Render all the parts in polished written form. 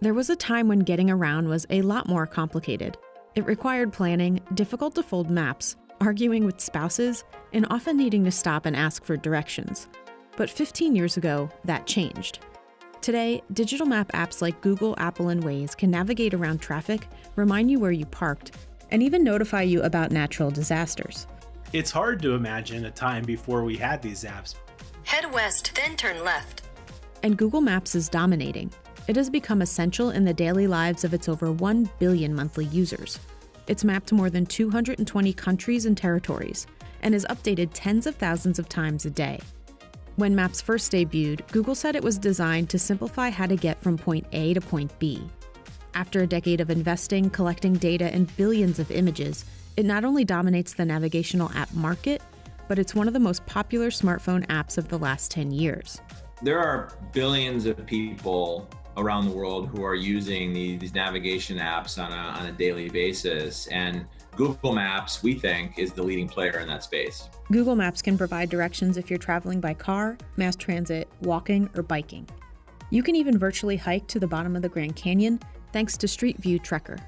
There was a time when getting around was a lot more complicated. It required planning, difficult to fold maps, arguing with spouses, and often needing to stop and ask for directions. But 15 years ago, that changed. Today, digital map apps like Google, Apple, and Waze can navigate around traffic, remind you where you parked, and even notify you about natural disasters. It's hard to imagine a time before we had these apps. Head west, then turn left. And Google Maps is dominating. It has become essential in the daily lives of its over 1 billion monthly users. It's mapped more than 220 countries and territories, and is updated tens of thousands of times a day. When Maps first debuted, Google said it was designed to simplify how to get from point A to point B. After a decade of investing, collecting data, and billions of images, it not only dominates the navigational app market, but it's one of the most popular smartphone apps of the last 10 years. There are billions of people around the world who are using these navigation apps on a daily basis, and Google Maps, we think, is the leading player in that space. Google Maps can provide directions if you're traveling by car, mass transit, walking, or biking. You can even virtually hike to the bottom of the Grand Canyon thanks to Street View Trekker.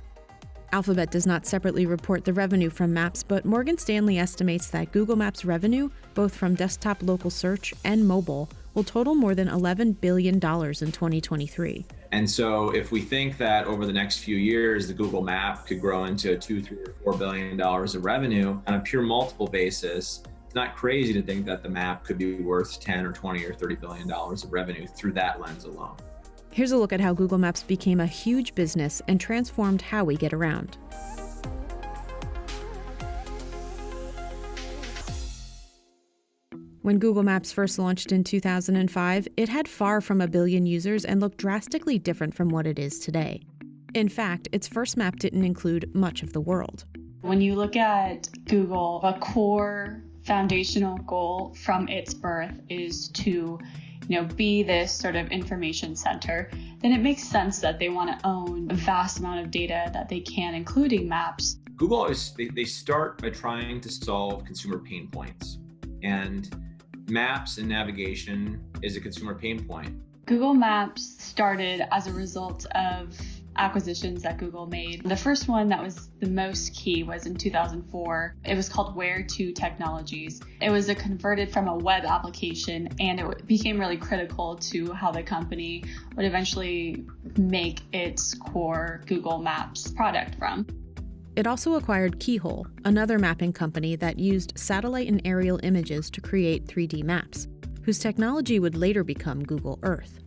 Alphabet does not separately report the revenue from Maps, but Morgan Stanley estimates that Google Maps revenue, both from desktop local search and mobile, will total more than $11 billion in 2023. And so if we think that over the next few years, the Google Map could grow into $2, $3, or $4 billion of revenue on a pure multiple basis, it's not crazy to think that the map could be worth 10 or 20 or $30 billion of revenue through that lens alone. Here's a look at how Google Maps became a huge business and transformed how we get around. When Google Maps first launched in 2005, it had far from 1 billion users and looked drastically different from what it is today. In fact, its first map didn't include much of the world. When you look at Google, a core foundational goal from its birth is to be this sort of information center, then it makes sense that they want to own a vast amount of data that they can, including maps. Google they start by trying to solve consumer pain points, and maps and navigation is a consumer pain point. Google Maps started as a result of acquisitions that Google made. The first one that was the most key was in 2004. It was called Where2 Technologies. It was converted from a web application, and it became really critical to how the company would eventually make its core Google Maps product from. It also acquired Keyhole, another mapping company that used satellite and aerial images to create 3D maps, whose technology would later become Google Earth.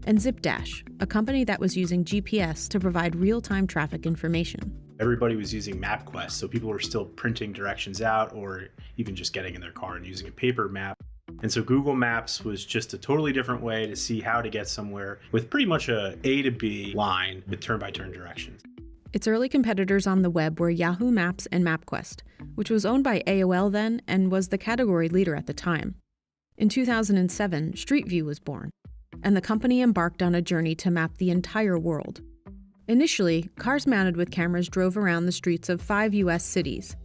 And ZipDash, a company that was using GPS to provide real-time traffic information. Everybody was using MapQuest, so people were still printing directions out or even just getting in their car and using a paper map. And so Google Maps was just a totally different way to see how to get somewhere with pretty much a A to B line with turn-by-turn directions. Its early competitors on the web were Yahoo Maps and MapQuest, which was owned by AOL then and was the category leader at the time. In 2007, Street View was born, and the company embarked on a journey to map the entire world. Initially, cars mounted with cameras drove around the streets of 5 U.S. cities.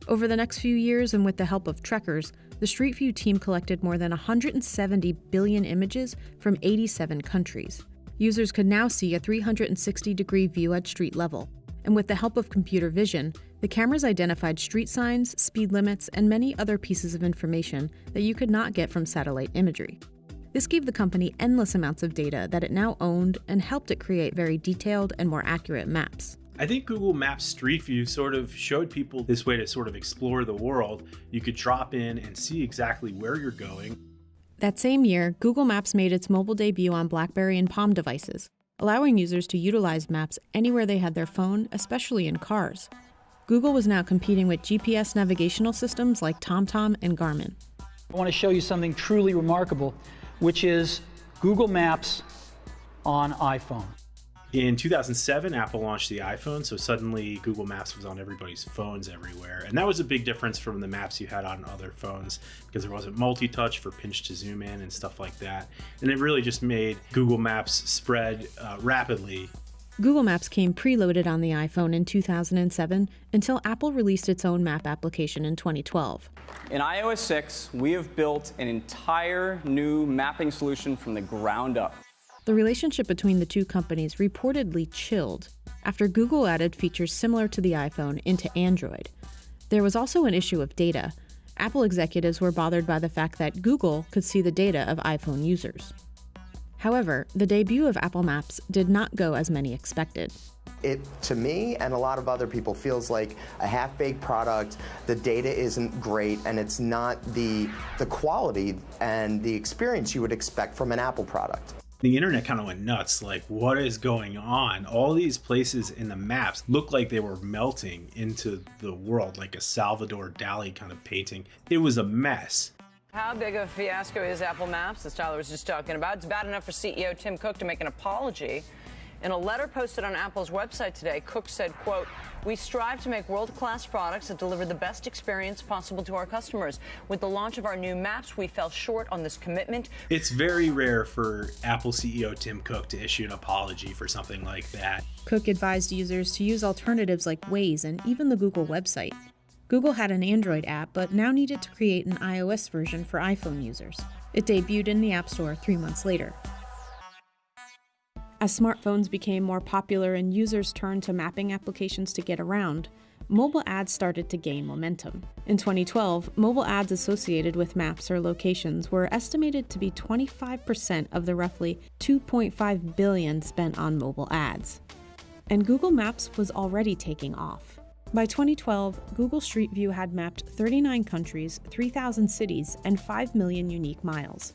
Over the next few years, and with the help of trekkers, the Street View team collected more than 170 billion images from 87 countries. Users could now see a 360-degree view at street level, and with the help of computer vision, the cameras identified street signs, speed limits, and many other pieces of information that you could not get from satellite imagery. This gave the company endless amounts of data that it now owned and helped it create very detailed and more accurate maps. I think Google Maps Street View sort of showed people this way to sort of explore the world. You could drop in and see exactly where you're going. That same year, Google Maps made its mobile debut on BlackBerry and Palm devices, allowing users to utilize maps anywhere they had their phone, especially in cars. Google was now competing with GPS navigational systems like TomTom and Garmin. I want to show you something truly remarkable, which is Google Maps on iPhone. In 2007, Apple launched the iPhone, so suddenly Google Maps was on everybody's phones everywhere. And that was a big difference from the maps you had on other phones because there wasn't multi-touch for pinch to zoom in and stuff like that. And it really just made Google Maps spread rapidly. Google Maps came preloaded on the iPhone in 2007 until Apple released its own map application in 2012. In iOS 6, we have built an entire new mapping solution from the ground up. The relationship between the two companies reportedly chilled after Google added features similar to the iPhone into Android. There was also an issue of data. Apple executives were bothered by the fact that Google could see the data of iPhone users. However, the debut of Apple Maps did not go as many expected. It, to me and a lot of other people, feels like a half-baked product. The data isn't great, and it's not the quality and the experience you would expect from an Apple product. The internet kind of went nuts, like, what is going on? All these places in the maps looked like they were melting into the world, like a Salvador Dali kind of painting. It was a mess. How big of a fiasco is Apple Maps, as Tyler was just talking about? It's bad enough for CEO Tim Cook to make an apology. In a letter posted on Apple's website today, Cook said, quote, "We strive to make world-class products that deliver the best experience possible to our customers. With the launch of our new maps, we fell short on this commitment." It's very rare for Apple CEO Tim Cook to issue an apology for something like that. Cook advised users to use alternatives like Waze and even the Google website. Google had an Android app, but now needed to create an iOS version for iPhone users. It debuted in the App Store 3 months later. As smartphones became more popular and users turned to mapping applications to get around, mobile ads started to gain momentum. In 2012, mobile ads associated with maps or locations were estimated to be 25% of the roughly $2.5 billion spent on mobile ads. And Google Maps was already taking off. By 2012, Google Street View had mapped 39 countries, 3,000 cities, and 5 million unique miles.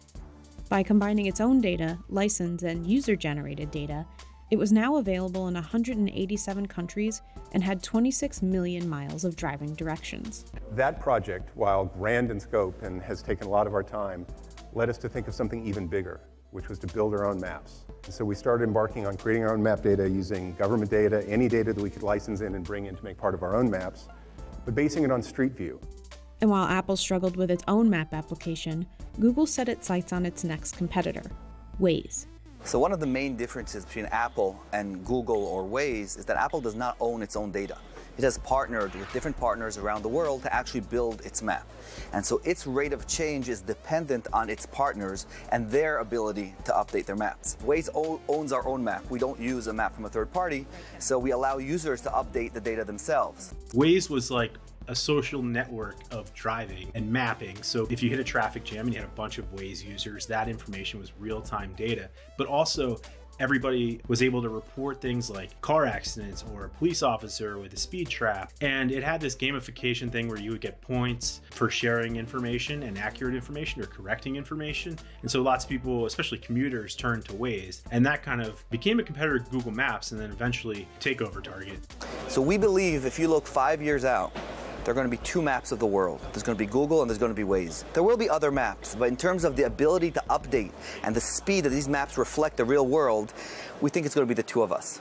By combining its own data, license, and user-generated data, it was now available in 187 countries and had 26 million miles of driving directions. That project, while grand in scope and has taken a lot of our time, led us to think of something even bigger, which was to build our own maps. And so we started embarking on creating our own map data using government data, any data that we could license in and bring in to make part of our own maps, but basing it on Street View. And while Apple struggled with its own map application, Google set its sights on its next competitor, Waze. So one of the main differences between Apple and Google or Waze is that Apple does not own its own data. It has partnered with different partners around the world to actually build its map. And so its rate of change is dependent on its partners and their ability to update their maps. Waze owns our own map. We don't use a map from a third party, so we allow users to update the data themselves. Waze was like a social network of driving and mapping. So if you hit a traffic jam and you had a bunch of Waze users, that information was real-time data. But also, everybody was able to report things like car accidents or a police officer with a speed trap. And it had this gamification thing where you would get points for sharing information and accurate information or correcting information. And so lots of people, especially commuters, turned to Waze. And that kind of became a competitor to Google Maps and then eventually takeover target. So we believe if you look 5 years out, there are going to be two maps of the world. There's going to be Google and there's going to be Waze. There will be other maps, but in terms of the ability to update and the speed that these maps reflect the real world, we think it's going to be the two of us.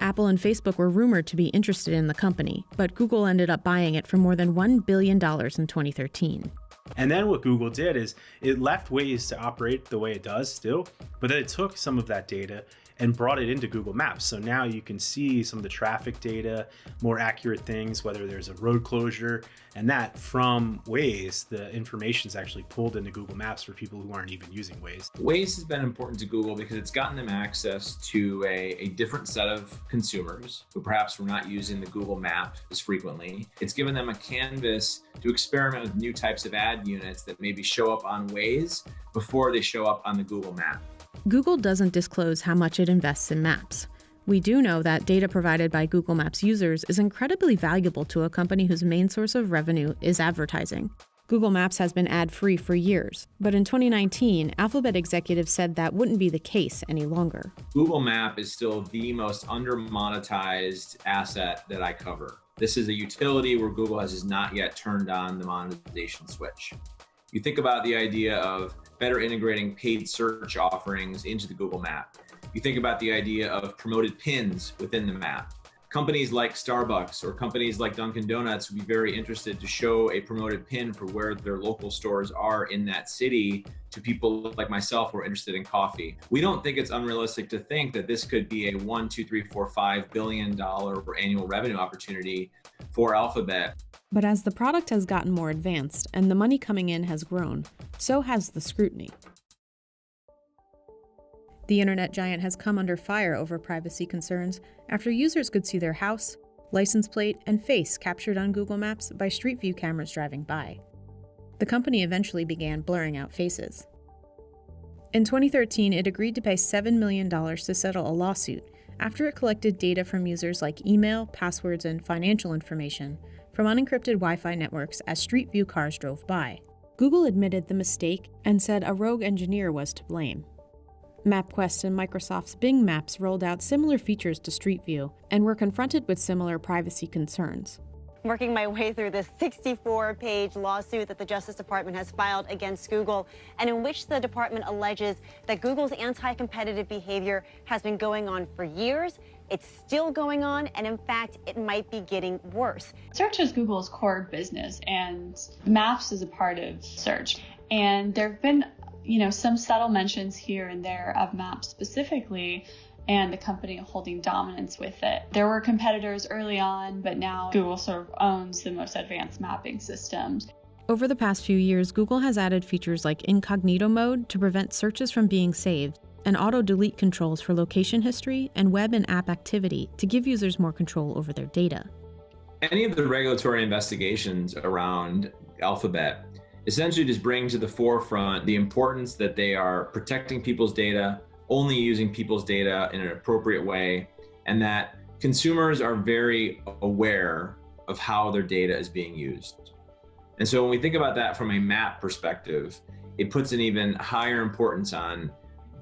Apple and Facebook were rumored to be interested in the company, but Google ended up buying it for more than $1 billion in 2013. And then what Google did is it left Waze to operate the way it does still, but then it took some of that data and brought it into Google Maps. So now you can see some of the traffic data, more accurate things, whether there's a road closure, and that from Waze, the information is actually pulled into Google Maps for people who aren't even using Waze. Waze has been important to Google because it's gotten them access to a different set of consumers who perhaps were not using the Google map as frequently. It's given them a canvas to experiment with new types of ad units that maybe show up on Waze before they show up on the Google map. Google doesn't disclose how much it invests in maps. We do know that data provided by Google Maps users is incredibly valuable to a company whose main source of revenue is advertising. Google Maps has been ad-free for years, but in 2019, Alphabet executives said that wouldn't be the case any longer. Google Map is still the most under-monetized asset that I cover. This is a utility where Google has just not yet turned on the monetization switch. You think about the idea of better integrating paid search offerings into the Google Map. You think about the idea of promoted pins within the map. Companies like Starbucks or companies like Dunkin' Donuts would be very interested to show a promoted pin for where their local stores are in that city to people like myself who are interested in coffee. We don't think it's unrealistic to think that this could be a $1, $2, $3, $4, $5 billion annual revenue opportunity for Alphabet. But as the product has gotten more advanced and the money coming in has grown, so has the scrutiny. The internet giant has come under fire over privacy concerns after users could see their house, license plate, and face captured on Google Maps by Street View cameras driving by. The company eventually began blurring out faces. In 2013, it agreed to pay $7 million to settle a lawsuit after it collected data from users like email, passwords, and financial information from unencrypted Wi-Fi networks as Street View cars drove by. Google admitted the mistake and said a rogue engineer was to blame. MapQuest and Microsoft's Bing Maps rolled out similar features to Street View and were confronted with similar privacy concerns. Working my way through this 64-page lawsuit that the Justice Department has filed against Google, and in which the department alleges that Google's anti-competitive behavior has been going on for years. It's still going on, and in fact, it might be getting worse. Search is Google's core business, and Maps is a part of search. And there have been some subtle mentions here and there of Maps specifically, and the company holding dominance with it. There were competitors early on, but now Google sort of owns the most advanced mapping systems. Over the past few years, Google has added features like incognito mode to prevent searches from being saved, and auto-delete controls for location history and web and app activity to give users more control over their data. Any of the regulatory investigations around Alphabet essentially just bring to the forefront the importance that they are protecting people's data, only using people's data in an appropriate way, and that consumers are very aware of how their data is being used. And so when we think about that from a map perspective, it puts an even higher importance on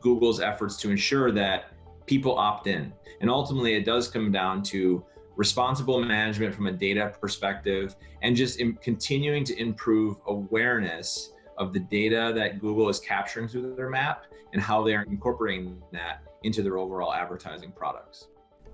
Google's efforts to ensure that people opt in. And ultimately, it does come down to responsible management from a data perspective, and just continuing to improve awareness of the data that Google is capturing through their map and how they are incorporating that into their overall advertising products.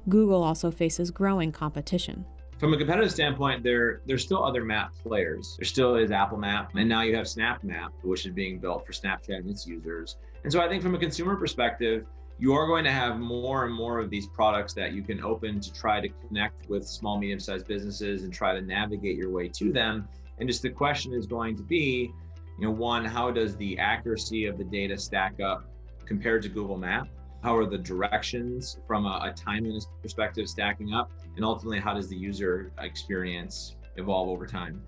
Google also faces growing competition. From a competitive standpoint, there's still other map players. There still is Apple Map, and now you have Snap Map, which is being built for Snapchat and its users. And so I think from a consumer perspective, you are going to have more and more of these products that you can open to try to connect with small, medium-sized businesses and try to navigate your way to them. And just the question is going to be, one, how does the accuracy of the data stack up compared to Google Map? How are the directions from a timeliness perspective stacking up? And ultimately, how does the user experience evolve over time?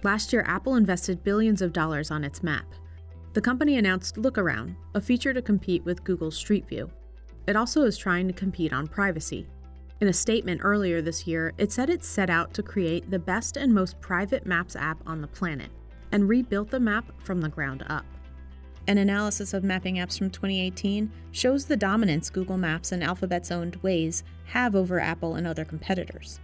Last year, Apple invested billions of dollars on its map. The company announced Look Around, a feature to compete with Google's Street View. It also is trying to compete on privacy. In a statement earlier this year, it said it set out to create the best and most private Maps app on the planet, and rebuilt the map from the ground up. An analysis of mapping apps from 2018 shows the dominance Google Maps and Alphabet's owned Waze have over Apple and other competitors.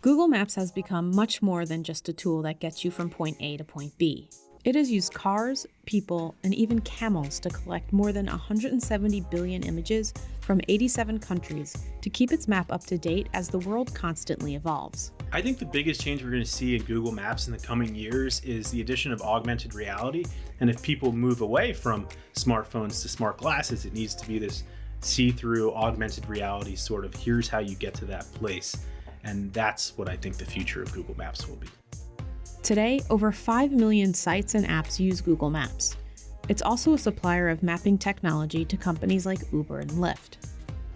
Google Maps has become much more than just a tool that gets you from point A to point B. It has used cars, people, and even camels to collect more than 170 billion images from 87 countries to keep its map up to date as the world constantly evolves. I think the biggest change we're going to see in Google Maps in the coming years is the addition of augmented reality. And if people move away from smartphones to smart glasses, it needs to be this see-through augmented reality sort of, here's how you get to that place. And that's what I think the future of Google Maps will be. Today, over 5 million sites and apps use Google Maps. It's also a supplier of mapping technology to companies like Uber and Lyft.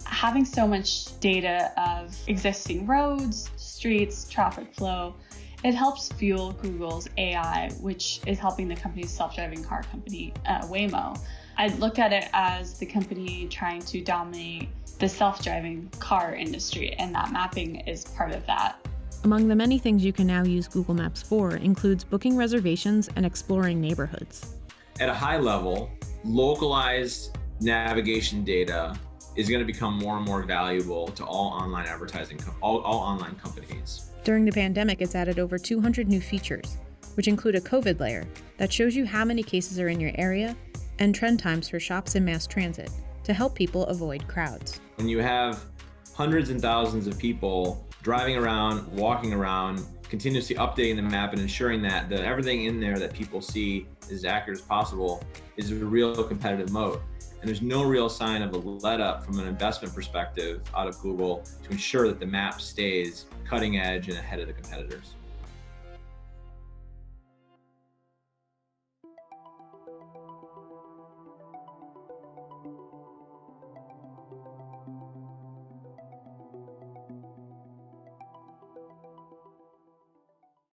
Having so much data of existing roads, streets, traffic flow, it helps fuel Google's AI, which is helping the company's self-driving car company, Waymo. I look at it as the company trying to dominate the self-driving car industry, and that mapping is part of that. Among the many things you can now use Google Maps for includes booking reservations and exploring neighborhoods. At a high level, localized navigation data is going to become more and more valuable to all online advertising, all online companies. During the pandemic, it's added over 200 new features, which include a COVID layer that shows you how many cases are in your area and trend times for shops and mass transit to help people avoid crowds. When you have hundreds and thousands of people driving around, walking around, continuously updating the map and ensuring that everything in there that people see is as accurate as possible is a real competitive moat. And there's no real sign of a let up from an investment perspective out of Google to ensure that the map stays cutting edge and ahead of the competitors.